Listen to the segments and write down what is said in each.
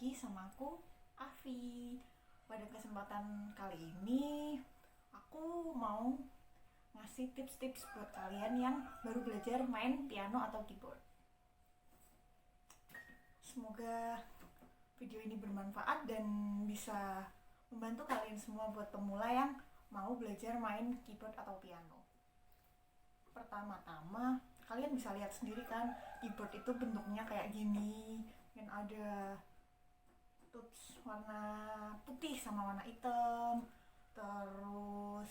lagi sama aku, Avi. Pada kesempatan kali ini, aku mau ngasih tips-tips buat kalian yang baru belajar main piano atau keyboard. Semoga video ini bermanfaat dan bisa membantu kalian semua buat pemula yang mau belajar main keyboard atau piano. Pertama-tama, kalian bisa lihat sendiri kan, keyboard itu bentuknya kayak gini. Dan ada tuts warna putih sama warna hitam. Terus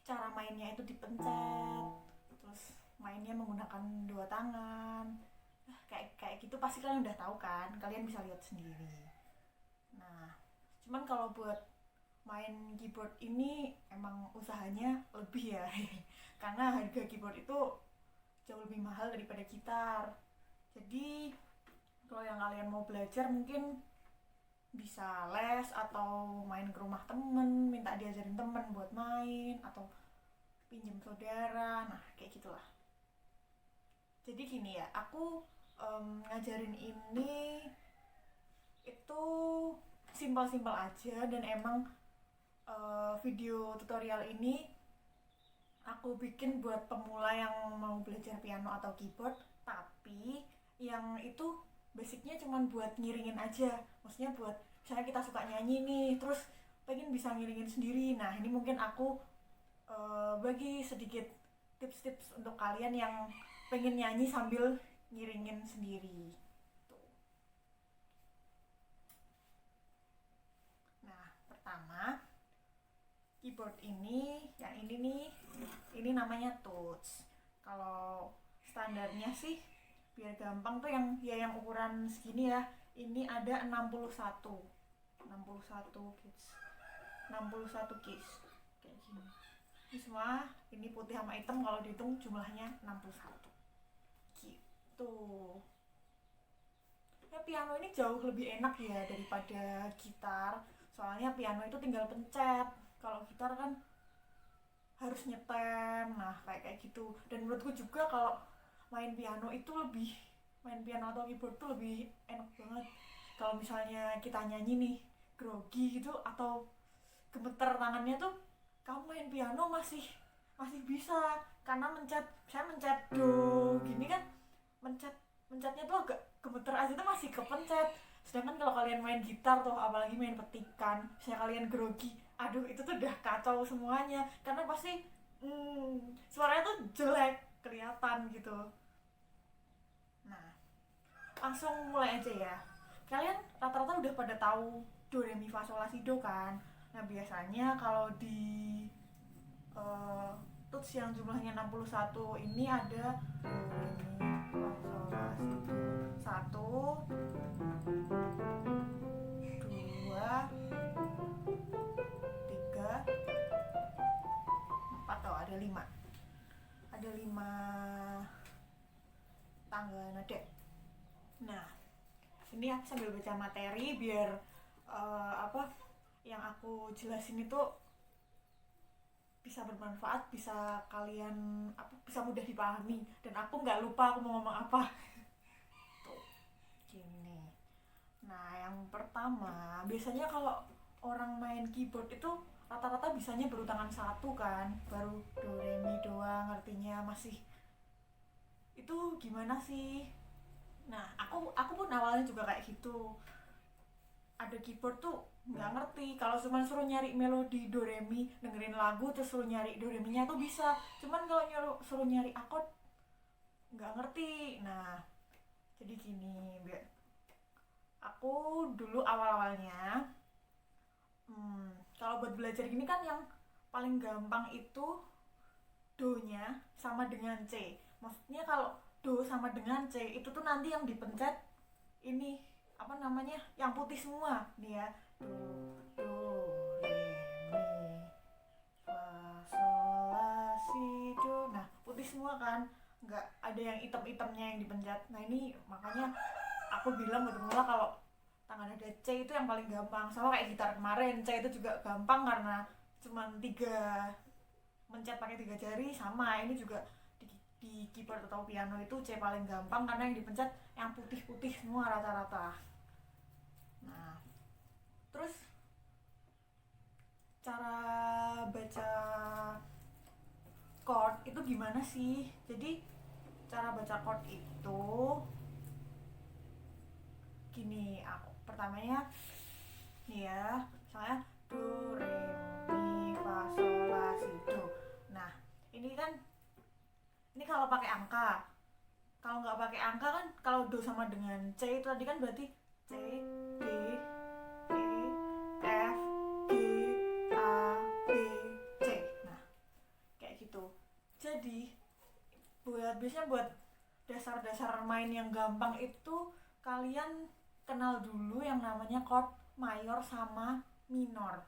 cara mainnya itu dipencet. Terus mainnya menggunakan dua tangan. Kayak gitu pasti kalian udah tahu kan, kalian bisa lihat sendiri. Nah, cuman kalau buat main keyboard ini emang usahanya lebih ya. Karena harga keyboard itu jauh lebih mahal daripada gitar. Jadi kalau yang kalian mau belajar mungkin bisa les atau main ke rumah temen, minta diajarin temen buat main, atau pinjem saudara. Nah kayak gitulah. Jadi gini ya, aku ngajarin ini itu simpel-simpel aja. Dan emang video tutorial ini aku bikin buat pemula yang mau belajar piano atau keyboard, tapi yang itu basicnya cuma buat ngiringin aja. Maksudnya buat misalnya kita suka nyanyi nih, terus pengen bisa ngiringin sendiri. Nah ini mungkin aku bagi sedikit tips-tips untuk kalian yang pengen nyanyi sambil ngiringin sendiri. Tuh. Nah pertama, keyboard ini, yang ini nih, ini namanya tuts. Kalau standarnya sih biar gampang tuh yang ukuran segini ya. Ini ada 61 keys. 61 keys kayak gini. Ini semua, ini putih sama hitam, kalau dihitung jumlahnya 61 gitu. Ya piano ini jauh lebih enak ya daripada gitar. Soalnya piano itu tinggal pencet. Kalau gitar kan harus nyetem. Nah kayak gitu. Dan menurutku juga kalau main piano atau keyboard tuh lebih enak banget. Kalau misalnya kita nyanyi nih grogi gitu atau gemeter tangannya tuh, kamu main piano masih bisa, karena saya mencet do gini kan, mencetnya tuh agak gemeter aja tuh masih kepencet. Sedangkan kalau kalian main gitar tuh, apalagi main petikan, misalnya kalian grogi, aduh itu tuh udah kacau semuanya, karena pasti suaranya tuh jelek kelihatan gitu. Nah langsung mulai aja ya. Kalian rata-rata udah pada tahu do re mi fa sol la si do kan. Nah biasanya kalau di tuts yang jumlahnya 61 ini ada do re mi fa sol la si do. 1, 2, 3, 4, oh ada 5. Ada 5 tangga nada. Nah ini aku sambil baca materi biar yang aku jelasin itu bisa bermanfaat, bisa kalian bisa mudah dipahami, dan aku nggak lupa aku mau ngomong apa. Tuh gini. Nah yang pertama, biasanya kalau orang main keyboard itu rata-rata bisanya baru tangan satu kan, baru do re mi doang artinya masih. Itu gimana sih? Nah aku pun awalnya juga kayak gitu. Ada keyboard tuh nggak ngerti. Kalau cuma suruh nyari melodi do re mi, dengerin lagu terus suruh nyari do re mi nya tuh bisa. Cuman kalau suruh nyari akord nggak ngerti. Nah jadi gini, aku dulu awal-awalnya kalau buat belajar gini kan yang paling gampang itu do nya sama dengan C. Maksudnya kalau do sama dengan C itu tuh nanti yang dipencet ini yang putih semua nih ya. Do re mi fa sol la si do. Nah putih semua kan, nggak ada yang hitam-hitamnya yang dipencet. Nah ini makanya aku bilang buat pemula kalau tangan ada C itu yang paling gampang. Sama kayak gitar kemarin, C itu juga gampang karena cuma 3 mencet pakai 3 jari. Sama ini juga di keyboard atau piano itu C paling gampang karena yang dipencet yang putih-putih semua rata-rata. Nah, terus cara baca chord itu gimana sih? Jadi cara baca chord itu gini, aku pertamanya nih ya, misalnya do re mi fa sol la si do. Nah, ini kan ini kalau pakai angka. Kalau nggak pakai angka kan, kalau do sama dengan C itu tadi kan berarti C, D, E, F, G, A, B, C. Nah, kayak gitu. Jadi biasanya buat dasar-dasar main yang gampang itu kalian kenal dulu yang namanya chord mayor sama minor.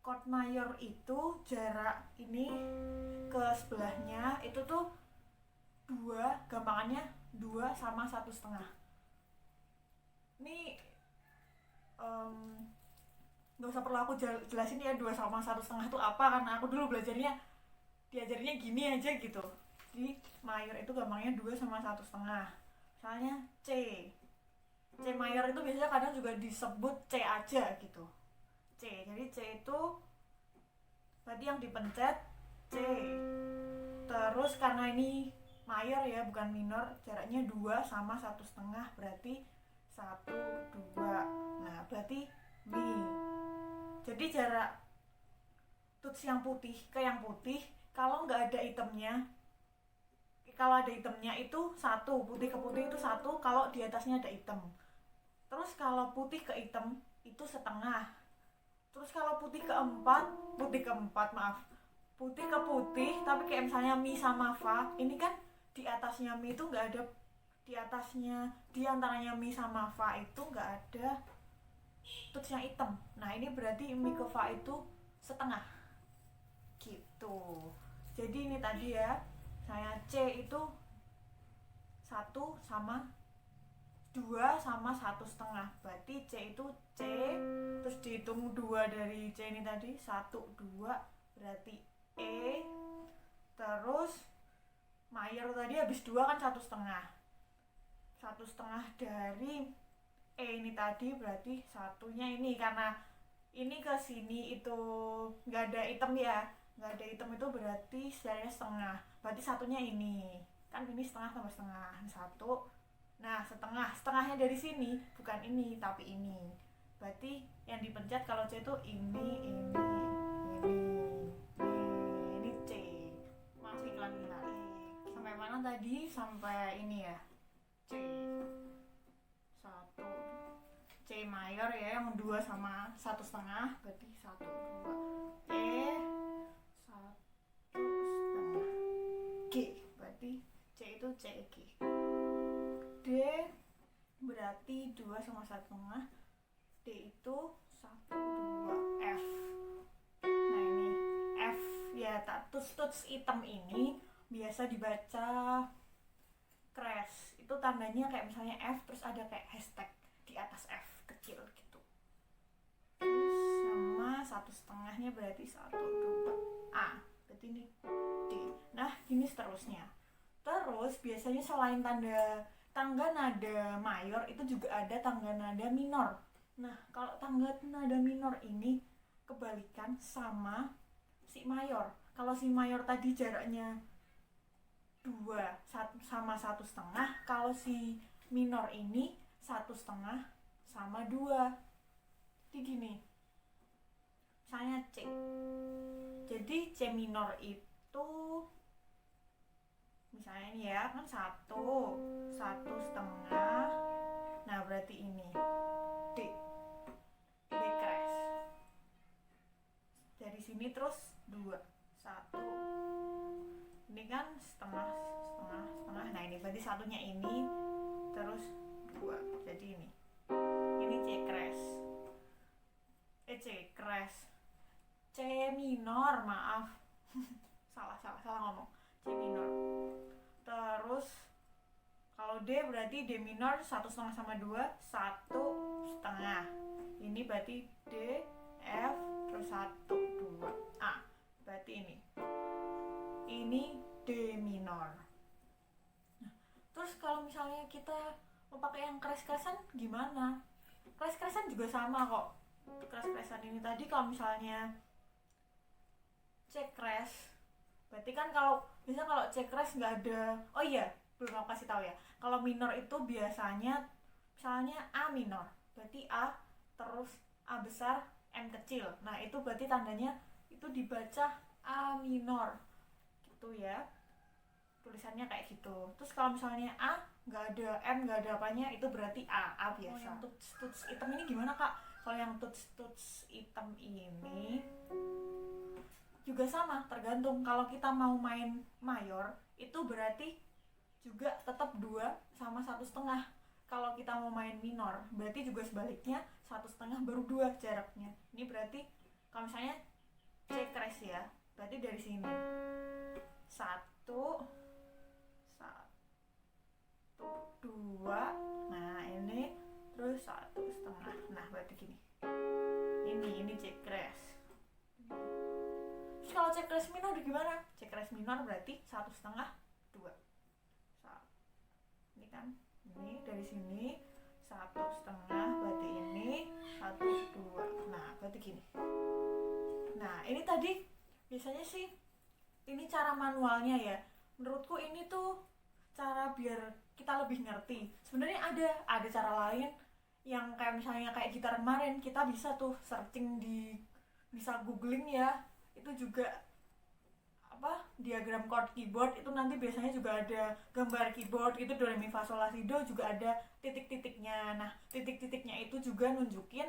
Chord mayor itu jarak ini ke sebelahnya itu tuh gampangannya 2 sama 1,5. Ini nggak usah perlu aku jelasin ya 2 sama 1,5 itu apa, karena aku dulu diajarnya gini aja gitu. Jadi mayor itu gampangnya 2 sama 1,5. Misalnya C mayor itu biasanya kadang juga disebut C aja gitu. Jadi C itu berarti yang dipencet C. Terus karena ini mayor ya bukan minor, jaraknya 2 sama 1,5 berarti 1, 2. Nah, berarti Mi. Jadi jarak tuts yang putih ke yang putih, kalau nggak ada itemnya, kalau ada itemnya itu 1, putih ke putih itu 1 kalau di atasnya ada item. Terus kalau putih ke item itu setengah. Terus kalau putih ke empat putih ke putih, tapi kayak misalnya Mi sama Fa, ini kan di atasnya Mi itu nggak ada, di antaranya Mi sama Fa itu nggak ada tuts yang hitam. Nah, ini berarti Mi ke Fa itu setengah gitu. Jadi ini tadi ya, saya C itu 1 sama 2 sama 1,5, berarti C itu C, terus dihitung 2 dari C ini tadi 1, 2 berarti E, terus mayor tadi habis 2 kan 1,5 dari E ini tadi berarti satunya ini, karena ini ke sini itu nggak ada item ya, nggak ada item itu berarti sejarahnya setengah, berarti satunya ini kan, ini setengah tambah setengah 1. Nah, setengahnya dari sini bukan ini tapi ini, berarti yang dipencet kalau C itu ini C. Maaf iklan. Sampai mana tadi? Sampai ini ya, C 1, C mayor ya, yang 2 sama 1,5 berarti 1, 2. E 1,5. G berarti C itu C G. D berarti 2 sama 1,5. D itu 1, 2. F. Nah, ini F ya, tuts item ini biasa dibaca crash. Itu tandanya kayak misalnya F terus ada kayak hashtag di atas F kecil gitu. Sama 1,5-nya berarti 1, 2. A berarti ini D. Nah, gini seterusnya. Terus biasanya selain tangga nada mayor itu juga ada tangga nada minor. Nah, kalau tangga nada minor ini kebalikan sama si mayor. Kalau si mayor tadi jaraknya 2 sama 1,5, kalau si minor ini 1,5 sama 2. Jadi gini, misalnya C. Jadi C minor itu misalnya ini ya kan 1,5. Nah, berarti ini D crash. Dari sini terus 2, 1. Ini kan setengah. Nah, ini berarti satunya ini terus 2. Jadi ini C crash. C minor, maaf. salah ngomong. C minor. Terus kalau D berarti D minor 1,5 sama 2, 1,5. Ini berarti D, F, terus 1, 2. A. Berarti ini D minor. Nah, terus kalau misalnya kita mau pakai yang keras-kerasan gimana? Kres-kresan juga sama kok. Kres-kresan ini tadi kalau misalnya C kres, berarti kan kalau bisa kalau C kres nggak ada. Oh iya, belum aku kasih tahu ya. Kalau minor itu biasanya misalnya A minor, berarti A terus A besar M kecil. Nah itu berarti tandanya itu dibaca A minor gitu ya, tulisannya kayak gitu. Terus kalau misalnya A nggak ada M nggak ada apanya, itu berarti A biasa. Yang tuts hitam ini gimana kak? Kalau yang tuts hitam ini juga sama, tergantung. Kalau kita mau main mayor itu berarti juga tetap 2 sama 1,5. Kalau kita mau main minor berarti juga sebaliknya, 1,5 baru 2 jaraknya. Ini berarti kalau misalnya C kres ya, berarti dari sini 1 2, nah ini terus 1,5. Nah berarti gini, ini C kres. Terus kalau C kres minor gimana? C kres minor berarti 1,5 2. Ini kan, ini dari sini 1,5 berarti ini 1 2. Nah berarti gini. Nah ini tadi biasanya sih ini cara manualnya ya. Menurutku ini tuh cara biar kita lebih ngerti. Sebenarnya ada cara lain yang kayak misalnya kayak gitar kemarin, kita bisa tuh searching bisa googling ya. Itu juga diagram chord keyboard, itu nanti biasanya juga ada gambar keyboard itu, do re mi fa sol la si do, juga ada titik-titiknya. Nah titik-titiknya itu juga nunjukin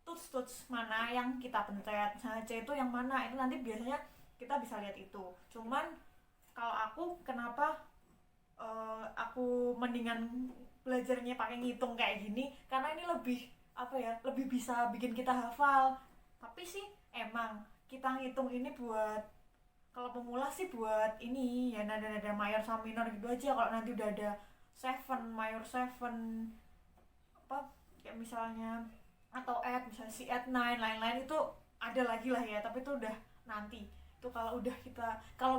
tuts mana yang kita pencet. Misalnya C itu yang mana, itu nanti biasanya kita bisa lihat itu. Cuman kalau aku kenapa aku mendingan belajarnya pakai ngitung kayak gini, karena ini lebih bisa bikin kita hafal. Tapi sih emang kita ngitung ini buat, kalau pemula sih buat ini ya, nada-nada mayor sama minor gitu aja. Kalau nanti udah ada 7 mayor 7 kayak misalnya, atau add misalnya si add 9 lain-lain, itu ada lagi lah ya, tapi itu udah nanti. Itu kalau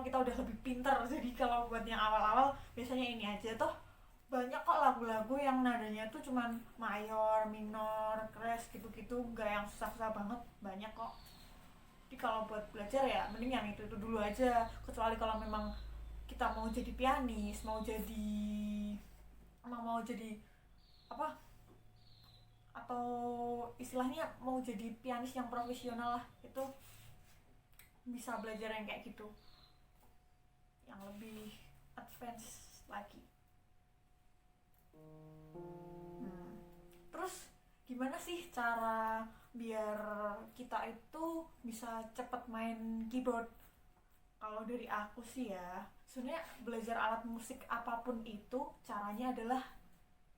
kita udah lebih pinter. Jadi kalau buat yang awal-awal biasanya ini aja. Toh banyak kok lagu-lagu yang nadanya tuh cuman mayor, minor, kres gitu-gitu, nggak yang susah-susah banget, banyak kok. Jadi kalau buat belajar ya mending yang itu dulu aja. Kecuali kalau memang kita mau jadi pianis, mau jadi apa, atau istilahnya mau jadi pianis yang profesional lah, itu bisa belajar yang kayak gitu, yang lebih advance lagi. Terus gimana sih cara biar kita itu bisa cepet main keyboard? Kalau dari aku sih ya, sebenarnya belajar alat musik apapun itu caranya adalah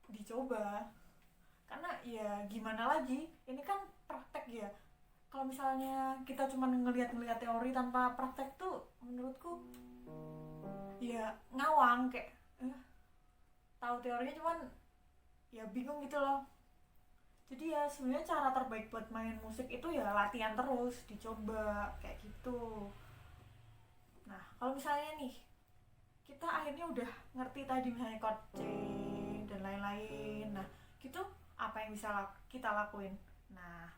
dicoba. Karena ya gimana lagi, ini kan praktek ya. Kalau misalnya kita cuma ngelihat teori tanpa praktek tuh menurutku ya ngawang, kayak tahu teorinya cuman ya bingung gitu loh. Jadi ya sebenarnya cara terbaik buat main musik itu ya latihan terus, dicoba kayak gitu. Nah kalau misalnya nih kita akhirnya udah ngerti tadi misalnya chord C dan lain-lain, nah gitu apa yang bisa kita lakuin? Nah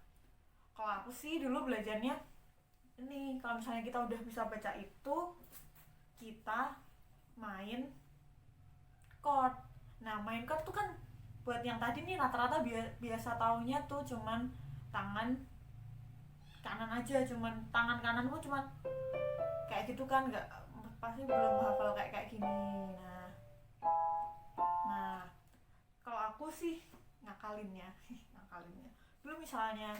kalau aku sih dulu belajarnya ini, kalau misalnya kita udah bisa baca itu, kita main chord. Nah main chord tuh kan buat yang tadi nih rata-rata biasa taunya tuh cuman tangan kanan aja, cuman tangan kanan pun cuman kayak gitu kan, nggak pasti belum hafal kayak gini. Nah kalau aku sih ngakalinnya dulu misalnya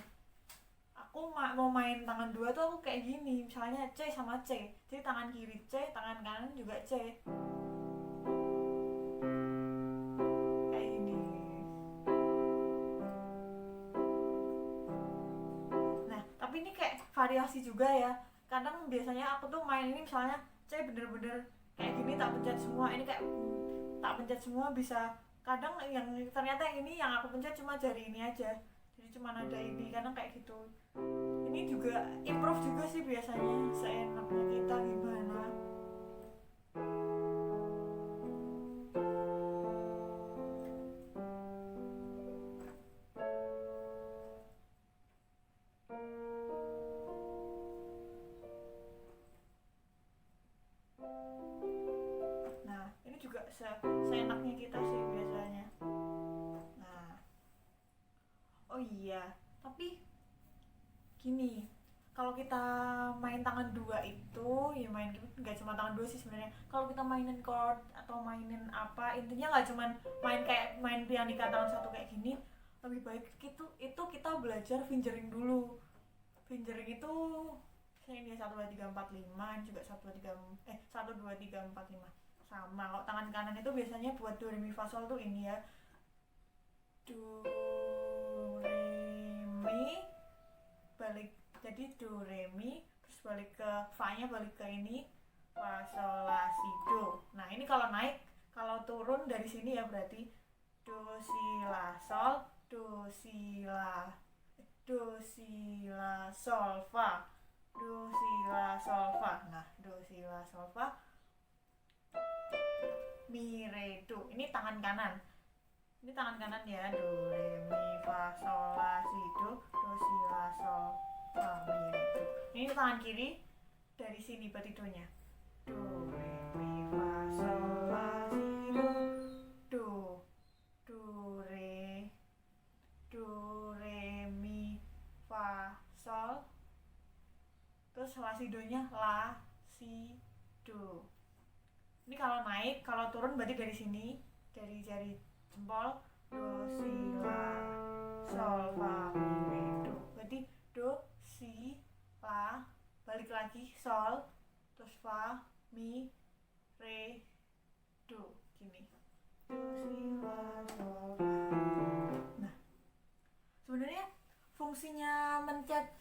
aku mau main tangan 2 tuh aku kayak gini, misalnya C sama C, jadi tangan kiri C, tangan kanan juga C, kayak gini. Nah tapi ini kayak variasi juga ya. Kadang biasanya aku tuh main ini misalnya C bener-bener kayak gini tak pencet semua, ini kayak tak pencet semua bisa. Kadang yang ternyata yang ini yang aku pencet cuma jari ini aja, jadi cuma ada ini, kadang kayak gitu. Ini juga improve juga sih biasanya, seenaknya kita gimana. seenaknya kita sih biasanya. Nah, oh iya, tapi gini, kalau kita main tangan dua itu ya main nggak cuma tangan dua sih sebenarnya. Kalau kita mainin chord atau mainin apa, intinya nggak cuma main kayak main pianika tangan satu kayak gini, lebih baik itu kita belajar fingering dulu. Fingering itu ini 1 2 3 4 5, juga 1 2 3 4 5 sama. Kalau tangan kanan itu biasanya buat do re mi fa sol tuh ini ya, do re mi, balik jadi do re mi, terus balik ke fa nya, balik ke ini fa sol la si do. Nah ini kalau naik, kalau turun dari sini ya berarti do si la sol, do si la sol fa, do si la sol fa. Nah do si la sol fa, mi re do. Ini tangan kanan, ini tangan kanan ya, do re mi fa sol la si do si la sol fa mi re do. Ini tangan kiri, dari sini berarti do nya, do re mi fa sol la si do, do re mi fa sol, terus la si do nya la si do. Ini kalau naik, kalau turun berarti dari sini, dari jari jempol, do si la sol fa mi re do. Berarti do si la, balik lagi sol, terus fa mi re do, gini, do si la sol fa. Nah sebenarnya fungsinya mencet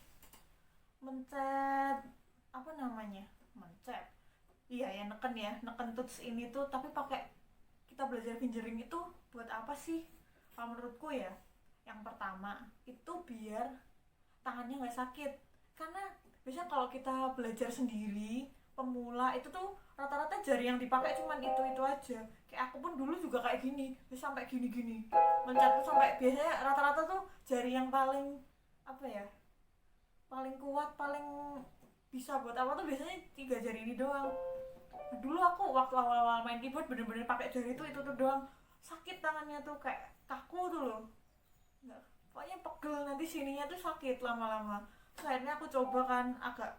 apa namanya, mencet, iya ya, neken tuts ini tuh, tapi pakai kita belajar fingering itu buat apa sih? Kalau menurutku ya, yang pertama itu biar tangannya nggak sakit. Karena biasanya kalau kita belajar sendiri, pemula itu tuh rata-rata jari yang dipakai cuman itu aja. Kayak aku pun dulu juga kayak gini, sampai gini mencet tuh sampai, biasanya rata-rata tuh jari yang paling apa ya, paling kuat, paling bisa buat apa tuh biasanya 3 jari ini doang. Nah, dulu aku waktu awal-awal main keyboard bener-bener pakai jari itu tuh doang, sakit tangannya tuh, kayak kaku tuh loh, nggak, pokoknya pegel, nanti sininya tuh sakit lama-lama. Terus akhirnya aku coba kan agak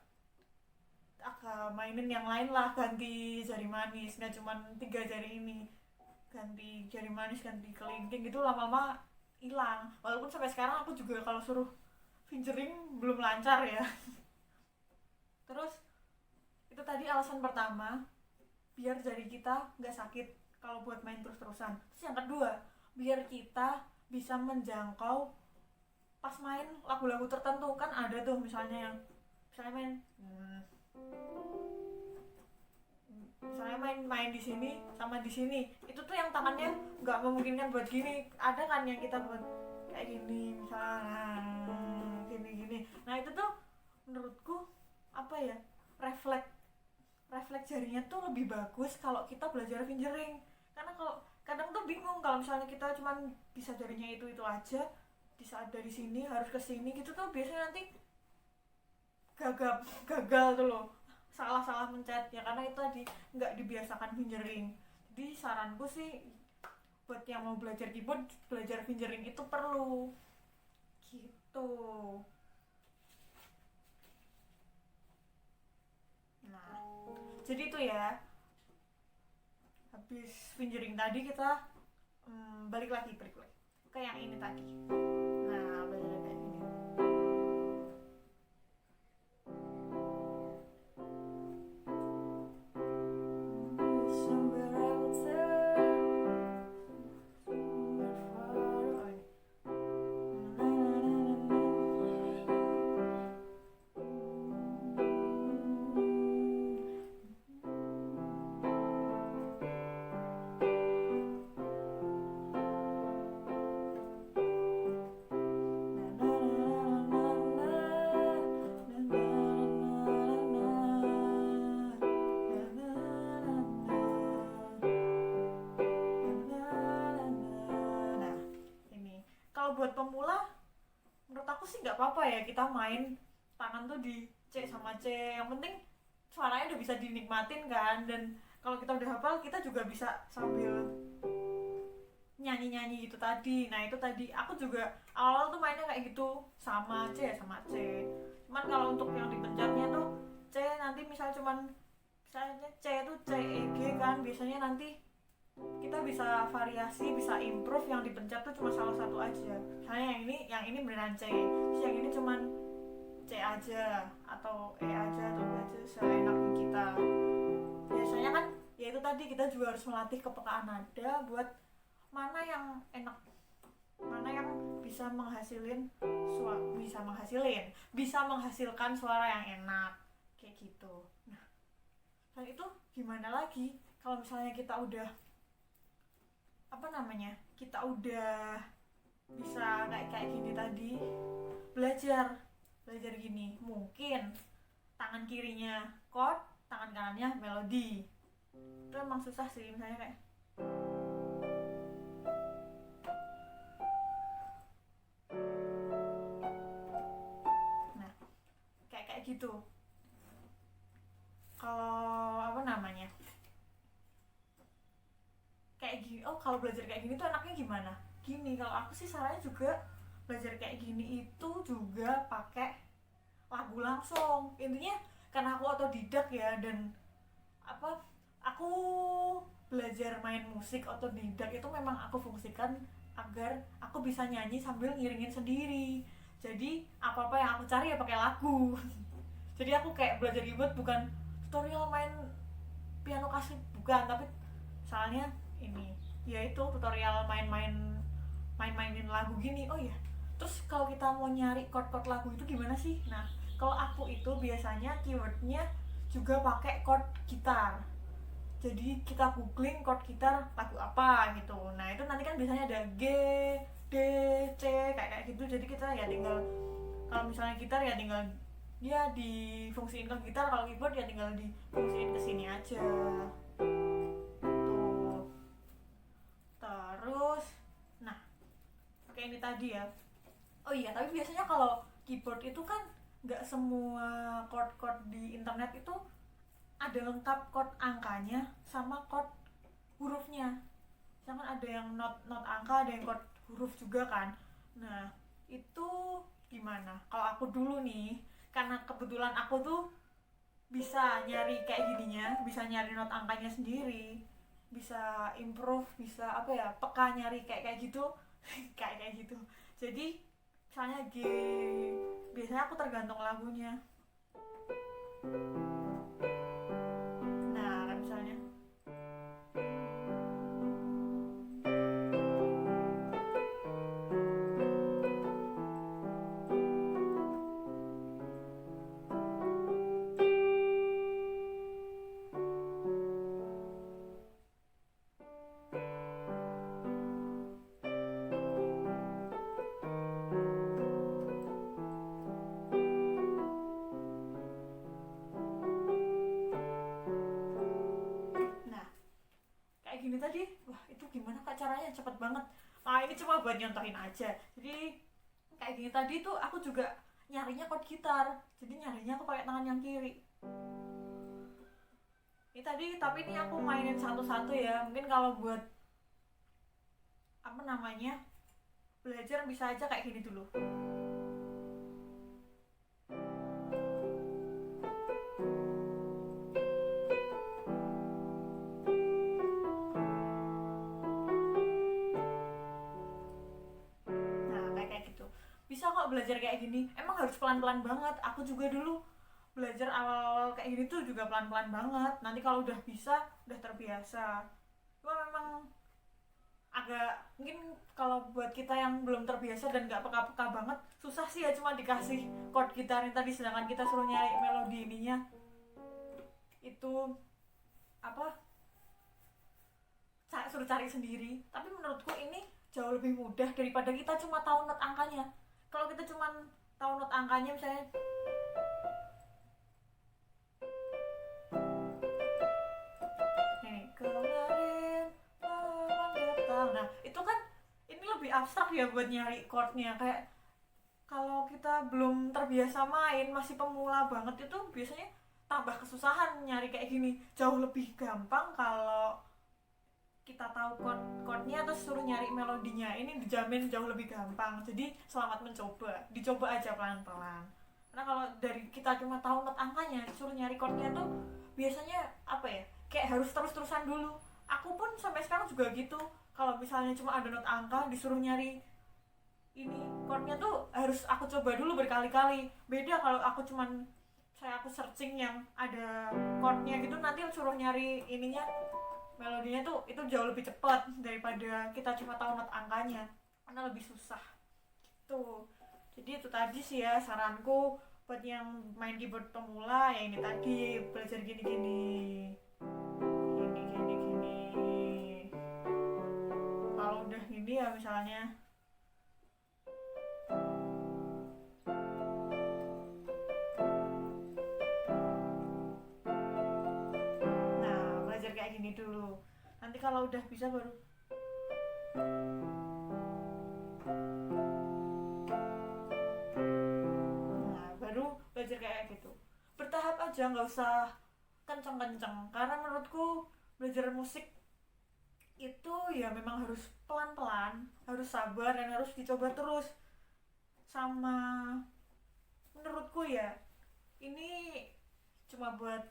mainin yang lain lah, ganti jari manis, nggak cuma 3 jari ini, ganti jari manis, ganti kelingking gitu, lama-lama hilang. Walaupun sampai sekarang aku juga kalau suruh fingering belum lancar ya. Terus itu tadi alasan pertama, biar jari kita nggak sakit kalau buat main terus-terusan. Terus yang kedua, biar kita bisa menjangkau pas main lagu-lagu tertentu. Kan ada tuh misalnya main di sini sama di sini, itu tuh yang tangannya nggak memungkinkan buat gini. Ada kan yang kita buat kayak gini misalnya, gini. Nah itu tuh menurutku apa ya, refleks jarinya tuh lebih bagus kalau kita belajar fingering. Karena kalau kadang tuh bingung kalau misalnya kita cuman bisa jarinya itu aja, di saat dari sini harus ke sini gitu tuh biasanya nanti gagal tuh loh, salah mencet ya, karena itu tadi nggak dibiasakan fingering. Jadi saranku sih buat yang mau belajar keyboard, belajar fingering itu perlu gitu. Nah jadi itu ya, habis fingering tadi kita balik lagi ke yang ini tadi. Nah belajar kayak gini. Buat pemula menurut aku sih nggak apa-apa ya kita main tangan tuh di C sama C, yang penting suaranya udah bisa dinikmatin kan, dan kalau kita udah hafal kita juga bisa sambil nyanyi-nyanyi gitu tadi. Nah itu tadi aku juga awal tuh mainnya kayak gitu sama C ya, sama C. Cuman kalau untuk yang dipencetnya tuh C, nanti misalnya C itu C E G kan, biasanya nanti kita bisa variasi, bisa improve, yang dipencet tuh cuma salah satu aja. Misalnya yang ini beneran C, terus yang ini cuman C aja atau E aja atau B aja, seenaknya kita. Biasanya kan ya itu tadi, kita juga harus melatih kepekaan nada buat mana yang enak, mana yang bisa menghasilkan suara yang enak kayak gitu. Nah, itu gimana lagi kalau misalnya kita udah kita udah bisa kayak gini tadi, belajar gini, mungkin tangan kirinya chord, tangan kanannya melodi. Itu emang susah sih, misalnya kayak nah kayak gitu. Kalau kayak gini, kalau belajar kayak gini tuh enaknya gimana? Gini, kalau aku sih sarannya juga belajar kayak gini itu juga pakai lagu langsung. Intinya karena aku otodidak ya, dan aku belajar main musik otodidak itu memang aku fungsikan agar aku bisa nyanyi sambil ngiringin sendiri. Jadi apa yang aku cari ya pakai lagu. Jadi aku kayak belajar keyboard bukan tutorial main piano klasik, bukan, tapi soalnya ini ya itu tutorial mainin lagu gini. Oh iya, terus kalau kita mau nyari chord lagu itu gimana sih? Nah, kalau aku itu biasanya keywordnya juga pakai chord gitar. Jadi kita googling chord gitar lagu apa gitu. Nah itu nanti kan biasanya ada G, D, C kayak gitu. Jadi kita ya tinggal, kalau misalnya gitar ya tinggal dia difungsiin ke gitar, kalau keyboard ya tinggal difungsiin ke sini aja. Tuh. Terus, nah, kayak ini tadi ya. Oh iya, tapi biasanya kalau keyboard itu kan nggak semua chord di internet itu ada lengkap chord angkanya sama chord hurufnya. Misalkan ada yang not angka, ada yang chord huruf juga kan. Nah, itu gimana? Kalau aku dulu nih, karena kebetulan aku tuh bisa nyari kayak gininya, bisa nyari not angkanya sendiri, bisa improve, bisa peka nyari kayak gitu. kayak gitu. Jadi misalnya G, biasanya aku tergantung lagunya. Nah, misalnya nah kayak gini tadi, wah itu gimana kak caranya, cepet banget. Nah ini cuma buat nyontohin aja. Jadi kayak gini tadi tuh aku juga nyarinya chord gitar, jadi nyarinya aku pakai tangan yang kiri. Ini tadi, tapi ini aku mainin satu-satu ya. Mungkin kalau buat belajar bisa aja kayak gini dulu. Nah kayak gitu bisa kok belajar kayak gini. Emang harus pelan-pelan banget. Aku juga dulu belajar awal kayak gini tuh juga pelan-pelan banget. Nanti kalau udah bisa, udah terbiasa. Cuma memang agak, mungkin kalau buat kita yang belum terbiasa dan gak peka-peka banget, susah sih ya, cuma dikasih chord gitarnya tadi, sedangkan kita suruh nyari melodi ininya itu suruh cari sendiri. Tapi menurutku ini jauh lebih mudah daripada kita cuma tahu not angkanya. Kalau kita cuma tahu not angkanya, misalnya ini kemarin datang, nah itu kan ini lebih abstrak ya buat nyari chordnya. Kayak kalau kita belum terbiasa main, masih pemula banget, itu biasanya tambah kesusahan nyari kayak gini. Jauh lebih gampang kalau kita tahu chordnya terus suruh nyari melodinya, ini dijamin jauh lebih gampang. Jadi selamat mencoba, dicoba aja pelan-pelan. Karena kalau dari kita cuma tahu not angkanya disuruh nyari chordnya tuh biasanya apa ya, kayak harus terus-terusan dulu. Aku pun sampai sekarang juga gitu, kalau misalnya cuma ada not angka disuruh nyari ini chordnya tuh harus aku coba dulu berkali-kali. Beda kalau aku searching yang ada chordnya gitu, nanti suruh nyari ininya, melodinya tuh itu jauh lebih cepat daripada kita cuma tahu not angkanya, karena lebih susah tuh. Jadi itu tadi sih ya saranku buat yang main keyboard pemula, ya ini tadi belajar gini-gini, gini. Kalau udah gini ya misalnya belajar kayak gini dulu, nanti kalau udah bisa baru belajar kayak gitu. Bertahap aja, nggak usah kenceng-kenceng, karena menurutku belajar musik itu ya memang harus pelan-pelan, harus sabar, dan harus dicoba terus. Sama menurutku ya, ini cuma buat,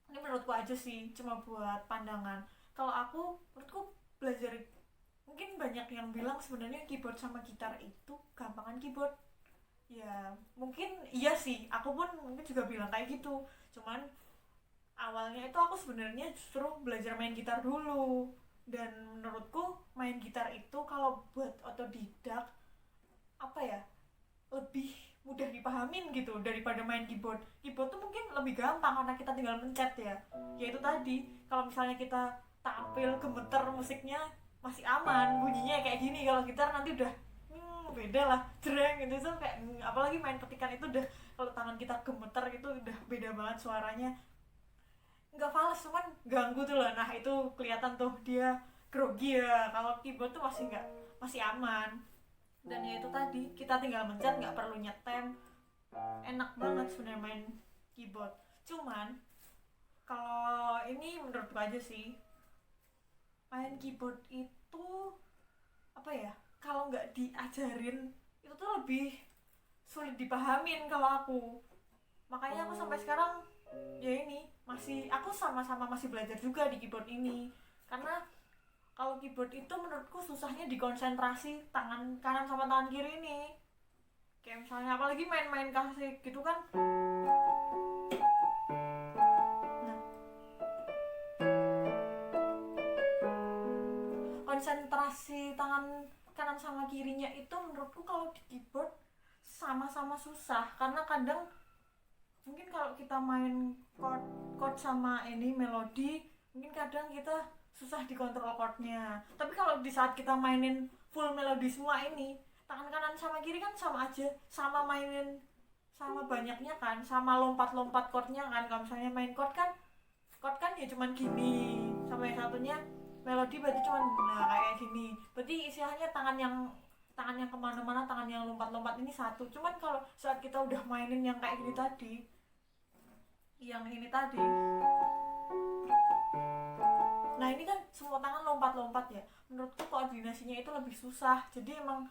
ini menurutku aja sih, cuma buat pandangan. Kalau menurutku belajar, mungkin banyak yang bilang sebenarnya keyboard sama gitar itu gampangan keyboard. Ya mungkin iya sih, aku pun mungkin juga bilang kayak gitu. Cuman awalnya itu aku sebenarnya justru belajar main gitar dulu, dan menurutku main gitar itu kalau buat otodidak apa ya, lebih mudah dipahamin gitu daripada main keyboard. Keyboard tuh mungkin lebih gampang karena kita tinggal mencet ya. Ya itu tadi, kalau misalnya kita tampil gemeter musiknya masih aman, bunyinya kayak gini. Kalau gitar nanti udah beda lah, jreng gitu tuh kayak apalagi main petikan itu udah, kalau tangan kita gemeter itu udah beda banget suaranya. Nggak fals, cuman ganggu tuh loh. Nah itu kelihatan tuh dia grogi ya. Kalau keyboard tuh masih aman. Dan ya itu tadi, kita tinggal mencet, nggak perlu nyetem, enak banget sebenarnya main keyboard. Cuman kalau ini menurutku aja sih, main keyboard itu apa ya, kalau nggak diajarin itu tuh lebih sulit dipahamin kalau aku. Makanya aku sampai sekarang ya ini aku sama-sama masih belajar juga di keyboard ini. Karena kalau keyboard itu menurutku susahnya di konsentrasi tangan kanan sama tangan kiri ini. Kayak misalnya apalagi main-main klasik gitu kan. Nah, konsentrasi tangan kanan sama kirinya itu menurutku kalau di keyboard sama-sama susah. Karena kadang mungkin kalau kita main chord sama ini melodi, mungkin kadang kita susah dikontrol chordnya. Tapi kalau di saat kita mainin full melodi semua ini, tangan kanan sama kiri kan sama aja, sama mainin, sama banyaknya kan, sama lompat-lompat chordnya kan. Kalau misalnya main chord kan ya cuman gini, sama yang satunya melodi berarti cuman kayak gini. Berarti istilahnya tangan yang kemana-mana, tangan yang lompat-lompat ini satu. Cuman kalau saat kita udah mainin yang kayak gini tadi, yang ini tadi, nah ini kan semua tangan lompat-lompat ya, menurutku koordinasinya itu lebih susah. Jadi emang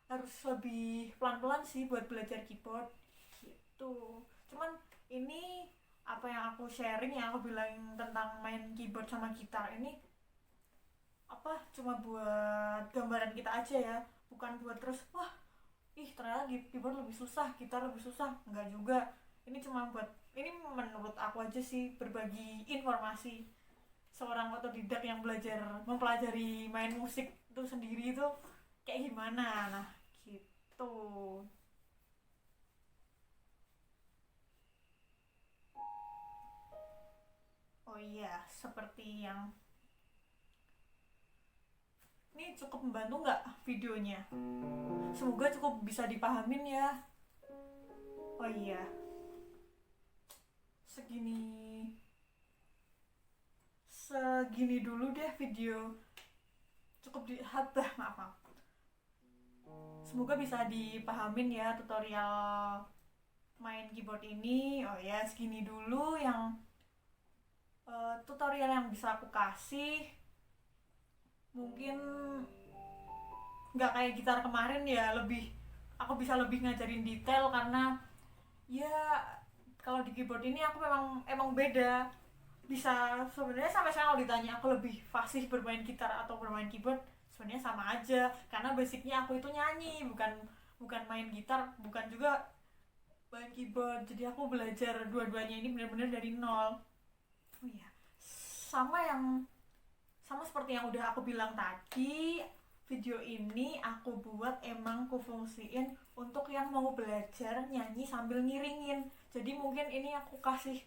harus lebih pelan-pelan sih buat belajar keyboard gitu. Cuman ini apa yang aku sharing, yang aku bilang tentang main keyboard sama gitar ini apa, cuma buat gambaran kita aja ya, bukan buat terus wah ternyata keyboard lebih susah, gitar lebih susah. Enggak juga, ini cuma buat, ini menurut aku aja sih, berbagi informasi seorang otodidak yang mempelajari main musik itu sendiri itu kayak gimana. Nah gitu. Oh iya, seperti yang ini, cukup membantu nggak videonya? Semoga cukup bisa dipahamin ya. Oh iya, segini dulu deh video, cukup maaf. Semoga bisa dipahamin ya tutorial main keyboard ini. Oh ya, segini dulu yang tutorial yang bisa aku kasih. Mungkin nggak kayak gitar kemarin ya, aku bisa lebih ngajarin detail karena ya kalau di keyboard ini aku emang beda. Bisa sebenarnya sampai sekarang kalau ditanya aku lebih fasih bermain gitar atau bermain keyboard, sebenarnya sama aja karena basicnya aku itu nyanyi, bukan bukan main gitar, bukan juga main keyboard. Jadi aku belajar dua-duanya ini benar-benar dari nol. Oh iya, sama seperti yang udah aku bilang tadi, video ini aku buat emang kufungsiin untuk yang mau belajar nyanyi sambil ngiringin. Jadi mungkin ini aku kasih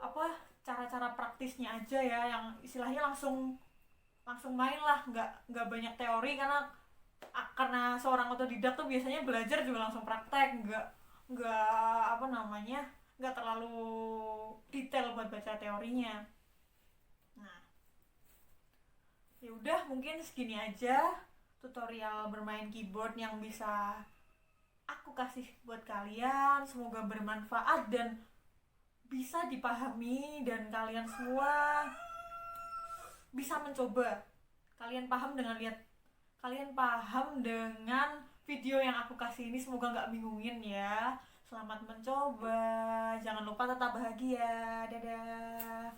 apa cara-cara praktisnya aja ya, yang istilahnya langsung langsung main lah, nggak banyak teori karena seorang otodidak tuh biasanya belajar juga langsung praktek, nggak apa namanya nggak terlalu detail buat baca teorinya. Nah, ya udah mungkin segini aja tutorial bermain keyboard yang bisa aku kasih buat kalian. Semoga bermanfaat dan bisa dipahami dan kalian semua bisa mencoba. Kalian paham dengan video yang aku kasih ini, semoga nggak bingungin ya. Selamat mencoba, jangan lupa tetap bahagia, dadah.